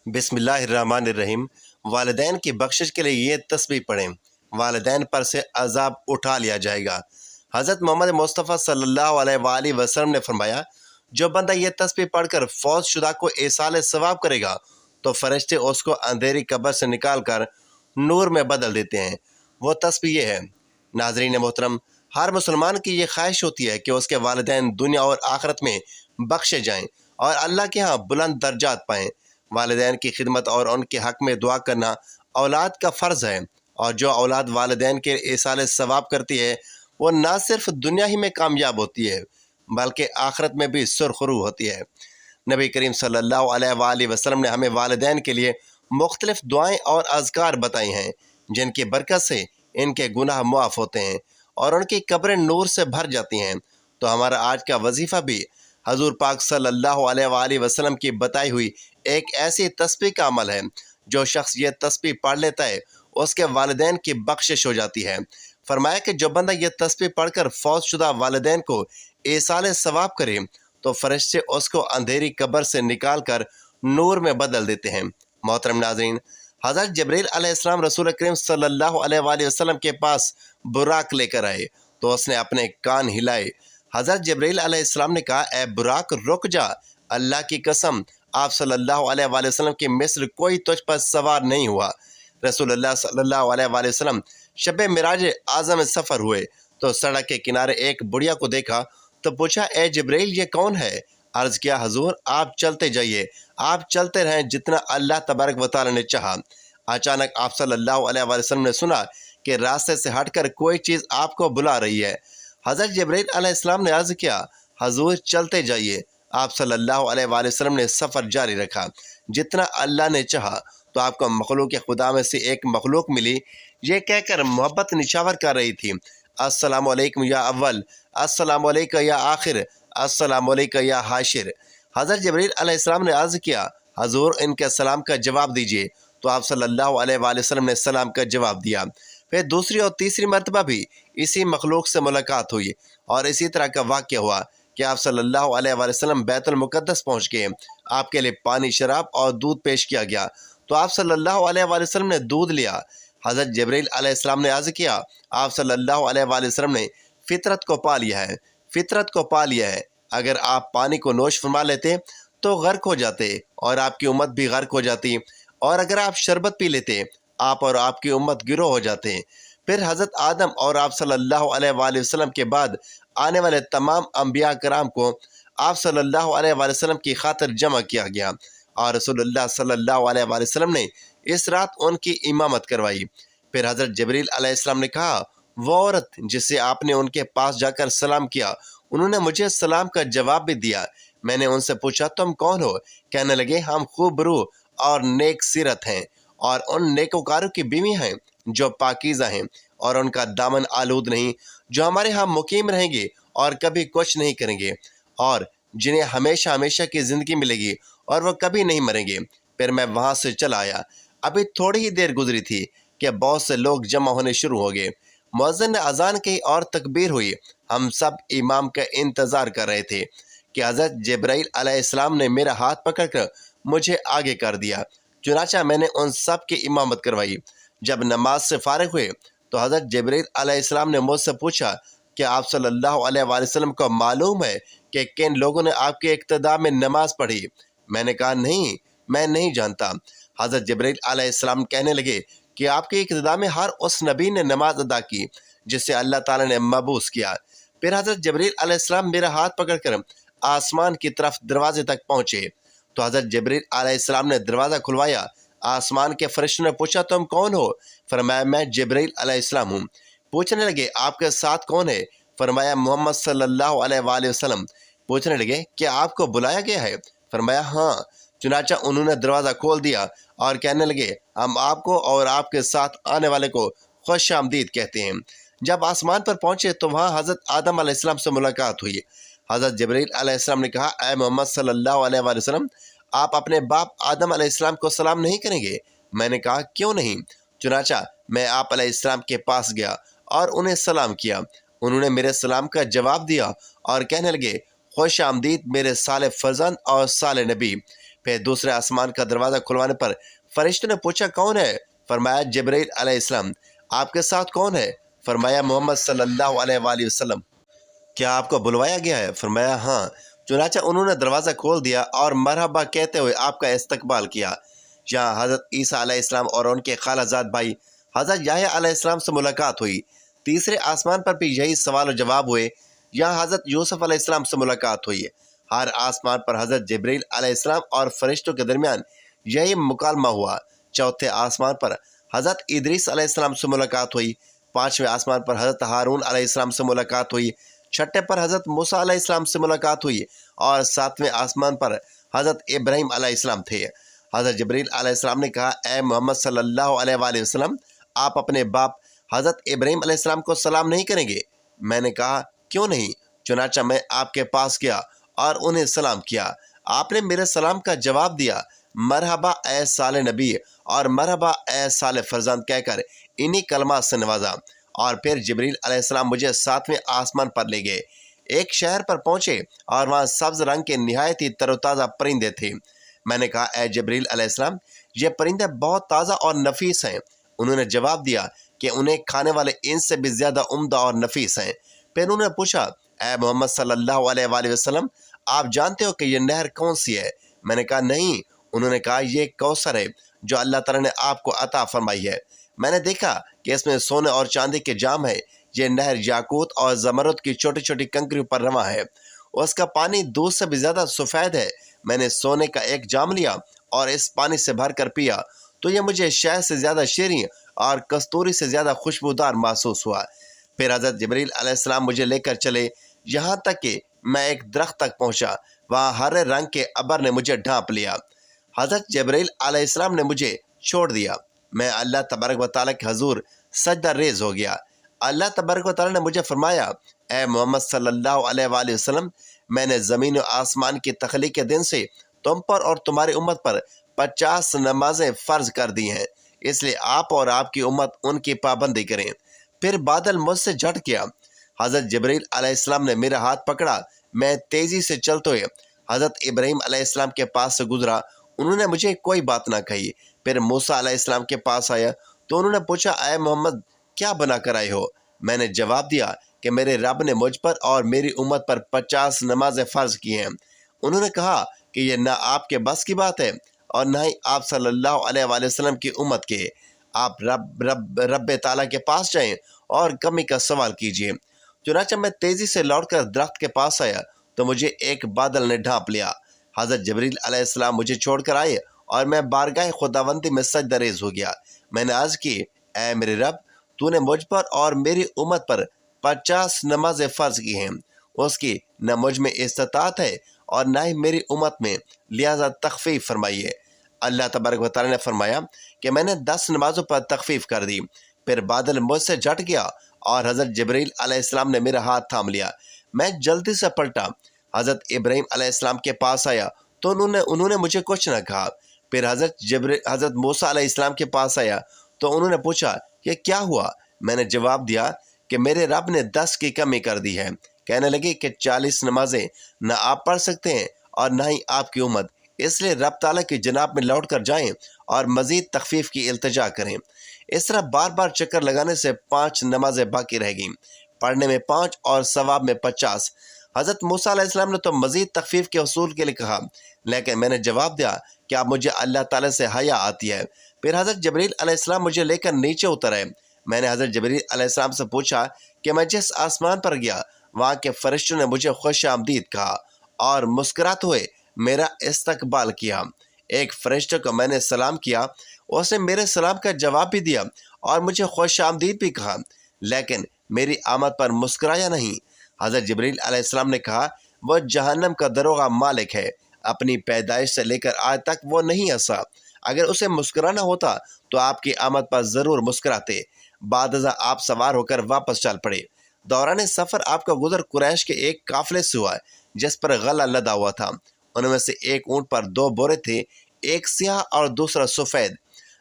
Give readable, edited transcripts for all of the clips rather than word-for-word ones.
بسم اللہ الرحمن الرحیم۔ والدین کی بخشش کے لیے یہ تسبیح پڑھیں، والدین پر سے عذاب اٹھا لیا جائے گا۔ حضرت محمد مصطفیٰ صلی اللہ علیہ وآلہ وسلم نے فرمایا، جو بندہ یہ تسبیح پڑھ کر فوت شدہ کو ایصال ثواب کرے گا تو فرشتے اس کو اندھیری قبر سے نکال کر نور میں بدل دیتے ہیں۔ وہ تسبیح یہ ہے۔ ناظرین محترم، ہر مسلمان کی یہ خواہش ہوتی ہے کہ اس کے والدین دنیا اور آخرت میں بخشے جائیں اور اللہ کے ہاں بلند درجات پائیں۔ والدین کی خدمت اور ان کے حق میں دعا کرنا اولاد کا فرض ہے، اور جو اولاد والدین کے ایصال ثواب کرتی ہے وہ نہ صرف دنیا ہی میں کامیاب ہوتی ہے بلکہ آخرت میں بھی سرخرو ہوتی ہے۔ نبی کریم صلی اللہ علیہ وآلہ وسلم نے ہمیں والدین کے لیے مختلف دعائیں اور اذکار بتائی ہیں جن کی برکت سے ان کے گناہ معاف ہوتے ہیں اور ان کی قبریں نور سے بھر جاتی ہیں۔ تو ہمارا آج کا وظیفہ بھی حضور پاک صلی اللہ علیہ وآلہ وسلم کی بتائی ہوئی ایک ایسی تسبیح کا عمل ہے۔ جو شخص یہ تسبیح پڑھ لیتا ہے اس کے والدین کی بخشش ہو جاتی ہے۔ فرمایا کہ جو بندہ یہ تسبیح پڑھ کر فوت شدہ والدین کو ایصال ثواب کرے تو فرشتے اس کو اندھیری قبر سے نکال کر نور میں بدل دیتے ہیں۔ محترم ناظرین، حضرت جبریل علیہ السلام رسول کریم صلی اللہ علیہ وآلہ وسلم کے پاس براق لے کر آئے تو اس نے اپنے کان ہلائے۔ حضرت جبریل علیہ السلام نے کہا، اے براق رک جا، اللہ کی قسم آپ صلی اللہ علیہ وآلہ وسلم کی مثل کوئی تجھ پر سوار نہیں ہوا۔ رسول اللہ صلی اللہ علیہ وآلہ وسلم شب معراج اعظم سفر ہوئے تو سڑک کے کنارے ایک بڑھیا کو دیکھا تو پوچھا، اے جبریل یہ کون ہے؟ عرض کیا، حضور آپ چلتے جائیے، آپ چلتے رہیں جتنا اللہ تبارک و تعالی نے چاہا۔ اچانک آپ صلی اللہ علیہ وآلہ وسلم نے سنا کہ راستے سے ہٹ کر کوئی چیز آپ کو بلا رہی ہے۔ حضرت جبریل علیہ السلام نے عرض کیا، حضور چلتے جائیے۔ آپ صلی اللہ علیہ وآلہ وسلم نے سفر جاری رکھا جتنا اللہ نے چاہا تو آپ کو مخلوق خدا میں سے ایک مخلوق ملی، یہ کہہ کر محبت نچھاور کر رہی تھی، السلام علیکم یا اول، السلام علیکم یا آخر، السلام علیکم یا حاشر۔ حضرت جبریل علیہ السلام نے عرض کیا، حضور ان کے سلام کا جواب دیجیے۔ تو آپ صلی اللہ علیہ وآلہ وسلم نے سلام کا جواب دیا۔ پھر دوسری اور تیسری مرتبہ بھی اسی مخلوق سے ملاقات ہوئی اور اسی طرح کا واقعہ ہوا کہ آپ صلی اللہ علیہ وآلہ وسلم بیت المقدس پہنچ گئے۔ آپ کے لیے پانی، شراب اور دودھ پیش کیا گیا تو آپ صلی اللہ علیہ وآلہ وسلم نے دودھ لیا۔ حضرت جبریل علیہ السلام نے عرض کیا، آپ صلی اللہ علیہ وآلہ وسلم نے فطرت کو پا لیا ہے، فطرت کو پا لیا ہے۔ اگر آپ پانی کو نوش فرما لیتے تو غرق ہو جاتے اور آپ کی امت بھی غرق ہو جاتی، اور اگر آپ شربت پی لیتے آپ اور آپ کی امت گروہ ہو جاتے۔ پھر حضرت آدم اور آپ صلی اللہ علیہ وآلہ وسلم کے بعد آنے والے تمام انبیاء کرام کو آپ صلی اللہ علیہ وآلہ وسلم کی خاطر جمع کیا گیا اور رسول اللہ صلی اللہ علیہ وآلہ وسلم نے اس رات ان کی امامت کروائی۔ پھر حضرت جبریل علیہ السلام نے کہا، وہ عورت جسے آپ نے ان کے پاس جا کر سلام کیا انہوں نے مجھے سلام کا جواب بھی دیا۔ میں نے ان سے پوچھا، تم کون ہو؟ کہنے لگے، ہم خوب روح اور نیک سیرت ہیں اور ان نیکوکاروں کی بیوی ہیں جو پاکیزہ ہیں اور ان کا دامن آلود نہیں، جو ہمارے ہاں مقیم رہیں گے اور کبھی کچھ نہیں کریں گے اور جنہیں ہمیشہ ہمیشہ کی زندگی ملے گی اور وہ کبھی نہیں مریں گے۔ پھر میں وہاں سے چلا آیا۔ ابھی تھوڑی ہی دیر گزری تھی کہ بہت سے لوگ جمع ہونے شروع ہو گئے۔ مؤذن نے اذان کی اور تکبیر ہوئی۔ ہم سب امام کا انتظار کر رہے تھے کہ حضرت جبرائیل علیہ السلام نے میرا ہاتھ پکڑ کر مجھے آگے کر دیا۔ چنانچہ میں نے ان سب کی امامت کروائی۔ جب نماز سے فارغ ہوئے تو حضرت جبرائیل علیہ السلام نے مجھ سے پوچھا کہ آپ صلی اللہ علیہ وآلہ وسلم کو معلوم ہے کہ کن لوگوں نے آپ کے اقتداء میں نماز پڑھی؟ میں نے کہا، نہیں، میں نہیں جانتا۔ حضرت جبرائیل علیہ السلام کہنے لگے کہ آپ کے اقتداء میں ہر اس نبی نے نماز ادا کی جسے اللہ تعالیٰ نے مبعوث کیا۔ پھر حضرت جبرائیل علیہ السلام میرا ہاتھ پکڑ کر آسمان کی طرف دروازے تک پہنچے تو حضرت جبرائیل علیہ السلام نے دروازہ کھلوایا۔ آسمان کے فرشتوں نے پوچھا، تم کون ہو؟ فرمایا، میں جبرائیل علیہ السلام ہوں۔ پوچھنے لگے، آپ کے ساتھ کون ہے؟ فرمایا، محمد صلی اللہ علیہ وآلہ وسلم۔ پوچھنے لگے، کیا آپ کو بلایا گیا ہے؟ فرمایا، ہاں۔ چنانچہ انہوں نے دروازہ کھول دیا اور کہنے لگے، ہم آپ کو اور آپ کے ساتھ آنے والے کو خوش آمدید کہتے ہیں۔ جب آسمان پر پہنچے تو وہاں حضرت آدم علیہ السلام سے ملاقات ہوئی۔ حضرت جبرائیل علیہ السلام نے کہا، اے محمد صلی اللہ علیہ وآلہ وسلم، آپ اپنے باپ آدم علیہ السلام کو سلام نہیں کریں گے؟ میں نے کہا، کیوں نہیں؟ چنانچہ میں آپ علیہ السلام کے پاس گیا اور انہیں سلام کیا۔ انہوں نے میرے سلام کا جواب دیا اور کہنے لگے، خوش آمدید میرے صالح فرزند اور صالح نبی۔ پھر دوسرے آسمان کا دروازہ کھلوانے پر فرشتوں نے پوچھا کون ہے؟ فرمایا جبرائیل علیہ السلام۔ آپ کے ساتھ کون ہے؟ فرمایا محمد صلی اللہ علیہ وآلہ وسلم۔ کیا آپ کو بلوایا گیا ہے؟ فرمایا ہاں۔ چنانچہ انہوں نے دروازہ کھول دیا اور مرحبا کہتے ہوئے آپ کا استقبال کیا۔ یہاں حضرت عیسیٰ علیہ السلام اور ان کے خالہ زاد بھائی حضرت یحییٰ علیہ السلام سے ملاقات ہوئی۔ تیسرے آسمان پر بھی یہی سوال و جواب ہوئے۔ یہاں حضرت یوسف علیہ السلام سے ملاقات ہوئی۔ ہر آسمان پر حضرت جبرائیل علیہ السلام اور فرشتوں کے درمیان یہی مکالمہ ہوا۔ چوتھے آسمان پر حضرت ادریس علیہ السلام سے ملاقات ہوئی۔ پانچویں آسمان پر حضرت ہارون علیہ السلام سے ملاقات ہوئی۔ چھٹے پر حضرت موسیٰ علیہ السلام سے ملاقات ہوئی اور ساتویں آسمان پر حضرت ابراہیم علیہ السلام تھے۔ حضرت جبرائیل علیہ السلام نے کہا اے محمد صلی اللہ علیہ وآلہ وسلم، آپ اپنے باپ حضرت ابراہیم علیہ السلام کو سلام نہیں کریں گے؟ میں نے کہا کیوں نہیں؟ چنانچہ میں آپ کے پاس گیا اور انہیں سلام کیا۔ آپ نے میرے سلام کا جواب دیا، مرحبا اے صالح نبی اور مرحبا اے صالح فرزند کہہ کر انہی کلمات سے نوازا، اور پھر جبرائیل علیہ السلام مجھے ساتویں آسمان پر لے گئے۔ ایک شہر پر پہنچے اور وہاں سبز رنگ کے نہایت ہی تر و تازہ پرندے تھے۔ میں نے کہا اے جبرائیل علیہ السلام، یہ پرندے بہت تازہ اور نفیس ہیں۔ انہوں نے جواب دیا کہ انہیں کھانے والے ان سے بھی زیادہ عمدہ اور نفیس ہیں۔ پھر انہوں نے پوچھا اے محمد صلی اللہ علیہ وآلہ وسلم، آپ جانتے ہو کہ یہ نہر کون سی ہے؟ میں نے کہا نہیں۔ انہوں نے کہا یہ کوثر ہے جو اللہ تعالیٰ نے آپ کو عطا فرمائی ہے۔ میں نے دیکھا کہ اس میں سونے اور چاندی کے جام ہے۔ یہ نہر یاقوت اور زمرد کی چھوٹی چھوٹی کنکریوں پر رواں ہے۔ اس کا پانی دودھ سے بھی زیادہ سفید ہے۔ میں نے سونے کا ایک جام لیا اور اس پانی سے بھر کر پیا تو یہ مجھے شہد سے زیادہ شیریں اور کستوری سے زیادہ خوشبودار محسوس ہوا۔ پھر حضرت جبرائیل علیہ السلام مجھے لے کر چلے یہاں تک کہ میں ایک درخت تک پہنچا۔ وہاں ہرے رنگ کے ابر نے مجھے ڈھانپ لیا۔ حضرت جبرائیل علیہ السلام نے مجھے چھوڑ دیا۔ میں اللہ تبارک و تعالیٰ کے حضور سجدہ ریز ہو گیا۔ اللہ تبارک و تعالیٰ نے مجھے فرمایا اے محمد صلی اللہ علیہ وآلہ وسلم، میں نے زمین و آسمان کی تخلیق کے دن سے تم پر اور تمہاری امت پر 50 نمازیں فرض کر دی ہیں، اس لیے آپ اور آپ کی امت ان کی پابندی کریں۔ پھر بادل مجھ سے جھٹ گیا۔ حضرت جبرائیل علیہ السلام نے میرا ہاتھ پکڑا۔ میں تیزی سے چلتے ہوئے حضرت ابراہیم علیہ السلام کے پاس سے گزرا۔ انہوں نے مجھے کوئی بات نہ کہی۔ پھر موسیٰ علیہ السلام کے پاس آیا تو انہوں نے پوچھا اے محمد، کیا بنا کر آئے ہو؟ میں نے جواب دیا کہ میرے رب نے مجھ پر اور میری امت پر 50 نمازیں فرض کی ہیں۔ انہوں نے کہا کہ یہ نہ آپ کے بس کی بات ہے اور نہ ہی آپ صلی اللہ علیہ وآلہ وسلم کی امت کے۔ آپ رب تعالیٰ کے پاس جائیں اور کمی کا سوال کیجیے۔ چنانچہ میں تیزی سے لوٹ کر درخت کے پاس آیا تو مجھے ایک بادل نے ڈھانپ لیا۔ حضرت جبرائیل علیہ السلام مجھے چھوڑ کر آئے اور میں بارگاہ خداوندی میں سجدہ ریز ہو گیا۔ میں نے عرض کی اے میرے رب، تو نے مجھ پر اور میری امت پر 50 نمازیں فرض کی ہیں۔ اس کی نہ مجھ میں استطاعت ہے اور نہ ہی میری امت میں، لہذا تخفیف فرمائیے۔ اللہ تبارک و تعالیٰ نے فرمایا کہ میں نے 10 نمازوں پر تخفیف کر دی۔ پھر بادل مجھ سے جھٹ گیا اور حضرت جبرائیل علیہ السلام نے میرا ہاتھ تھام لیا۔ میں جلدی سے پلٹا۔ حضرت ابراہیم علیہ السلام کے پاس آیا تو انہوں نے مجھے کچھ نہ کہا۔ پھر حضرت موسیٰ علیہ السلام کے پاس آیا تو انہوں نے پوچھا یہ کیا ہوا؟ میں نے جواب دیا کہ میرے رب نے 10 کی کمی کر دی ہے۔ کہنے لگے کہ 40 نمازیں نہ آپ پڑھ سکتے ہیں اور نہ ہی آپ کی امت، اس لیے رب تعالیٰ کی جناب میں لوٹ کر جائیں اور مزید تخفیف کی التجا کریں۔ اس طرح بار بار چکر لگانے سے 5 نمازیں باقی رہ گئیں، پڑھنے میں 5 اور ثواب میں 50۔ حضرت موسیٰ علیہ السلام نے تو مزید تخفیف کے حصول کے لیے کہا، لیکن میں نے جواب دیا کہ اب مجھے اللہ تعالیٰ سے حیا آتی ہے۔ پھر حضرت جبرائیل علیہ السلام مجھے لے کر نیچے اتر آئے۔ میں نے حضرت جبرائیل علیہ السلام سے پوچھا کہ میں جس آسمان پر گیا وہاں کے فرشتوں نے مجھے خوش آمدید کہا اور مسکراتے ہوئے میرا استقبال کیا۔ ایک فرشتے کو میں نے سلام کیا، اس نے میرے سلام کا جواب بھی دیا اور مجھے خوش آمدید بھی کہا، لیکن میری آمد پر مسکرایا نہیں۔ حضرت جبرائیل علیہ السلام نے کہا وہ جہنم کا دروغہ مالک ہے، اپنی پیدائش سے لے کر آج تک وہ نہیں ہنسا۔ اگر اسے مسکرانا ہوتا تو آپ کی آمد پر ضرور مسکراتے۔ بعد ازاں آپ سوار ہو کر واپس چل پڑے۔ دوران سفر آپ کا گزر قریش کے ایک قافلے سے ہوا جس پر غلہ لدا ہوا تھا۔ ان میں سے ایک اونٹ پر 2 بورے تھے، ایک سیاہ اور دوسرا سفید۔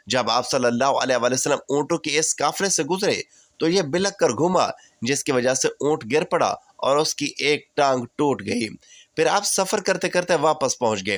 جب آپ صلی اللہ علیہ وآلہ وسلم اونٹوں کے اس قافلے سے گزرے تو یہ بلک کر گھوما، جس کی وجہ سے اونٹ گر پڑا اور اس کی ایک ٹانگ ٹوٹ گئی۔ پھر آپ سفر کرتے کرتے واپس پہنچ گئے۔